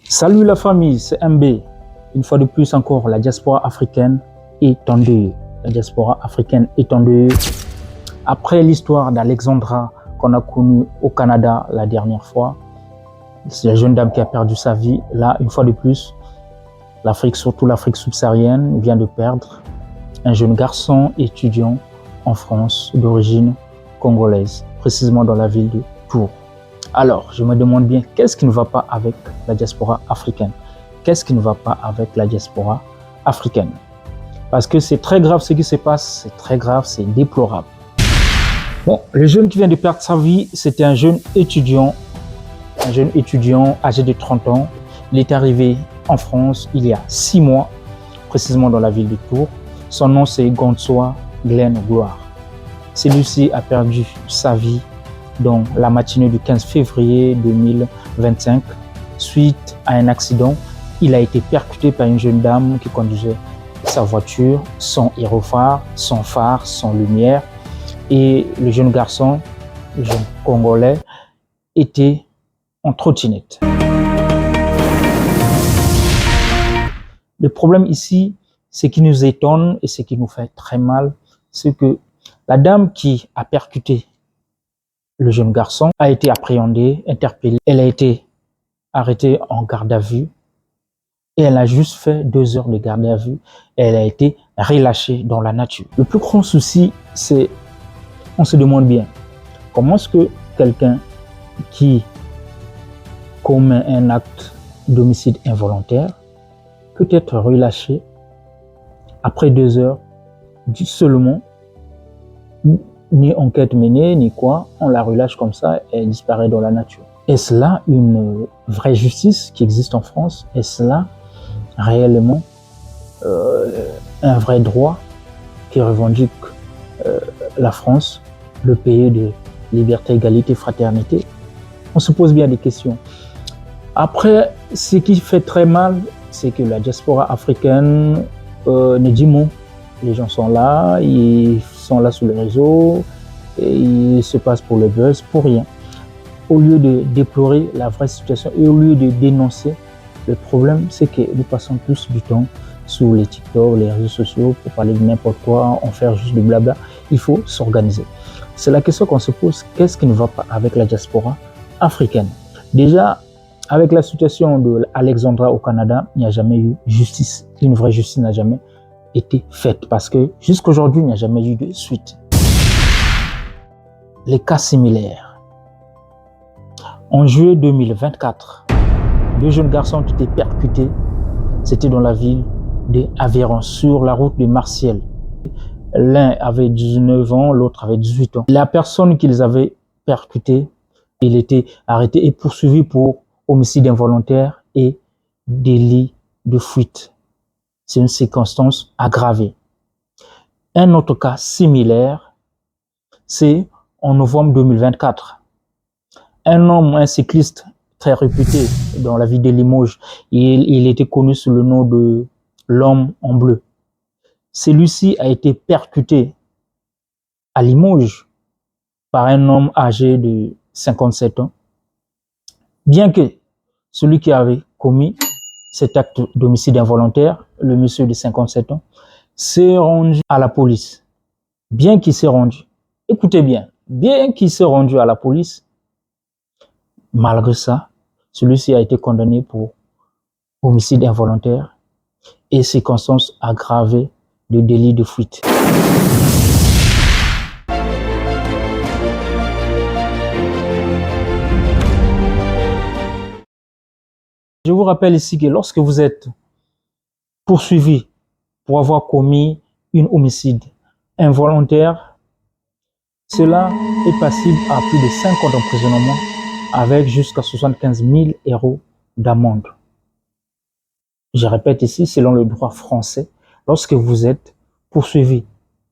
Salut la famille, c'est MB. Une fois de plus encore, la diaspora africaine est en deuil. La diaspora africaine est en deuil. Après l'histoire d'Alexandra qu'on a connue au Canada la dernière fois, c'est la jeune dame qui a perdu sa vie. Là, une fois de plus, l'Afrique, surtout l'Afrique subsaharienne, vient de perdre un jeune garçon étudiant en France d'origine congolaise, précisément dans la ville de Tours. Alors, je me demande bien, qu'est-ce qui ne va pas avec la diaspora africaine? Qu'est-ce qui ne va pas avec la diaspora africaine? Parce que c'est très grave ce qui se passe, c'est très grave, c'est déplorable. Bon, le jeune qui vient de perdre sa vie, c'était un jeune étudiant âgé de 30 ans. Il est arrivé en France il y a 6 mois, précisément dans la ville de Tours. Son nom, c'est Gonsoa Glenn Gloire. Celui-ci a perdu sa vie dans la matinée du 15 février 2025. Suite à un accident, il a été percuté par une jeune dame qui conduisait sa voiture sans gyrophare, sans phare, sans lumière. Et le jeune garçon, le jeune Congolais, était en trottinette. Le problème ici, ce qui nous étonne et ce qui nous fait très mal, c'est que la dame qui a percuté le jeune garçon a été appréhendée, interpellée. Elle a été arrêtée en garde à vue et elle a juste fait 2 heures de garde à vue et elle a été relâchée dans la nature. Le plus grand souci, c'est, on se demande bien, comment est-ce que quelqu'un qui commet un acte d'homicide involontaire peut être relâché après 2 heures seulement, ni enquête menée, ni quoi, on la relâche comme ça et elle disparaît dans la nature. Est-ce là une vraie justice qui existe en France? Est-ce là réellement un vrai droit qui revendique la France, le pays de liberté, égalité, fraternité? On se pose bien des questions. Après, ce qui fait très mal, c'est que la diaspora africaine ne dit mot. Les gens sont là, ils sont là sur les réseaux, et ils se passent pour le buzz, pour rien. Au lieu de déplorer la vraie situation et au lieu de dénoncer, le problème c'est que nous passons plus du temps sur les TikTok, les réseaux sociaux pour parler de n'importe quoi, en faire juste du blabla. Il faut s'organiser. C'est la question qu'on se pose, qu'est-ce qui ne va pas avec la diaspora africaine? Déjà, avec la situation de Alexandra au Canada, il n'y a jamais eu justice. Une vraie justice n'a jamais été faite parce que jusqu'à aujourd'hui, il n'y a jamais eu de suite. Les cas similaires. En juillet 2024, 2 jeunes garçons ont été percutés. C'était dans la ville d'Aveyron, sur la route de Martiel. L'un avait 19 ans, l'autre avait 18 ans. La personne qui les avait percutés, il était arrêté et poursuivi pour homicide involontaire et délit de fuite. C'est une circonstance aggravée. Un autre cas similaire, c'est en novembre 2024. Un homme, un cycliste très réputé dans la ville de Limoges, il était connu sous le nom de l'homme en bleu. Celui-ci a été percuté à Limoges par un homme âgé de 57 ans. Bien que celui qui avait commis cet acte d'homicide involontaire, le monsieur de 57 ans, s'est rendu à la police. Bien qu'il s'est rendu, écoutez bien qu'il s'est rendu à la police, malgré ça, celui-ci a été condamné pour homicide involontaire et circonstances aggravées de délit de fuite. Je vous rappelle ici que lorsque vous êtes poursuivi pour avoir commis un homicide involontaire, cela est passible à plus de 5 ans d'emprisonnement avec jusqu'à 75 000 € d'amende. Je répète ici, selon le droit français, lorsque vous êtes poursuivi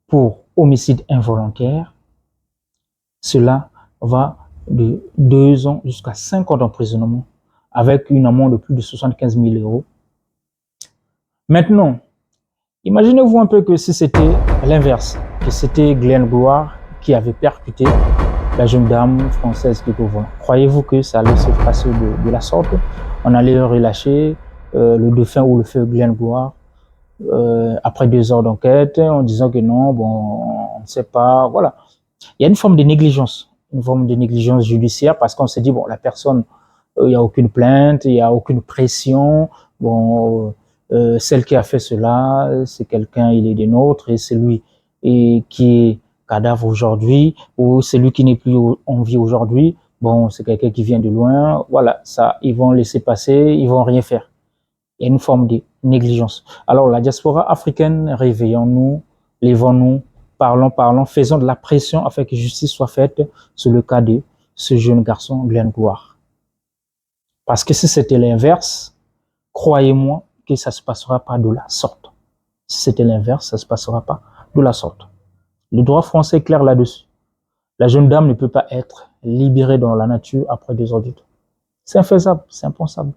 pour homicide involontaire, cela va de 2 ans jusqu'à 5 ans d'emprisonnement avec une amende de plus de 75 000 €. Maintenant, imaginez-vous un peu que si c'était l'inverse, que c'était Glenn Gloire qui avait percuté la jeune dame française qui était au volant. Croyez-vous que ça allait se passer de la sorte? On allait le relâcher, le dauphin ou le feu Glenboire, après 2 heures d'enquête, en disant que non, bon, on ne sait pas, voilà. Il y a une forme de négligence judiciaire parce qu'on s'est dit, bon, la personne, il n'y a aucune plainte, il n'y a aucune pression, bon, celle qui a fait cela, c'est quelqu'un, il est des nôtres, et c'est lui et qui est cadavre aujourd'hui, ou c'est lui qui n'est plus en vie aujourd'hui, bon, c'est quelqu'un qui vient de loin, voilà, ça, ils vont laisser passer, ils vont rien faire. Il y a une forme de négligence. Alors, la diaspora africaine, réveillons-nous, levons-nous, parlons, faisons de la pression afin que justice soit faite sur le cas de ce jeune garçon, Glenboire. Parce que si c'était l'inverse, croyez-moi que ça ne se passera pas de la sorte. Si c'était l'inverse, ça ne se passera pas de la sorte. Le droit français est clair là-dessus. La jeune dame ne peut pas être libérée dans la nature après 2 heures du temps. C'est infaisable, c'est impensable.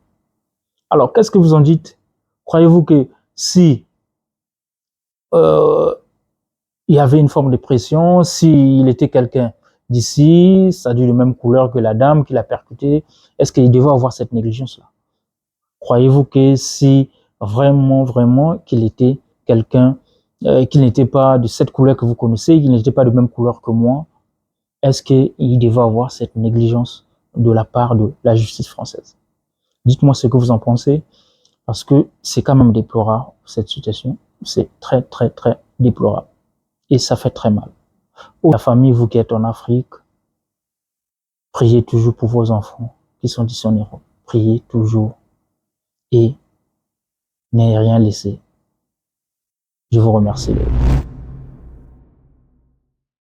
Alors, qu'est-ce que vous en dites? Croyez-vous que si il y avait une forme de pression, s'il était quelqu'un d'ici, c'est-à-dire de même couleur que la dame qui l'a percuté, est-ce qu'il devait avoir cette négligence-là? Croyez-vous que si vraiment qu'il était quelqu'un, qu'il n'était pas de cette couleur que vous connaissez, qu'il n'était pas de même couleur que moi, est-ce qu'il devait avoir cette négligence de la part de la justice française? Dites-moi ce que vous en pensez, parce que c'est quand même déplorable, cette situation. C'est très déplorable. Et ça fait très mal. La famille, vous qui êtes en Afrique, priez toujours pour vos enfants qui sont d'ici en Europe. Priez toujours et n'ayez rien laissé. Je vous remercie.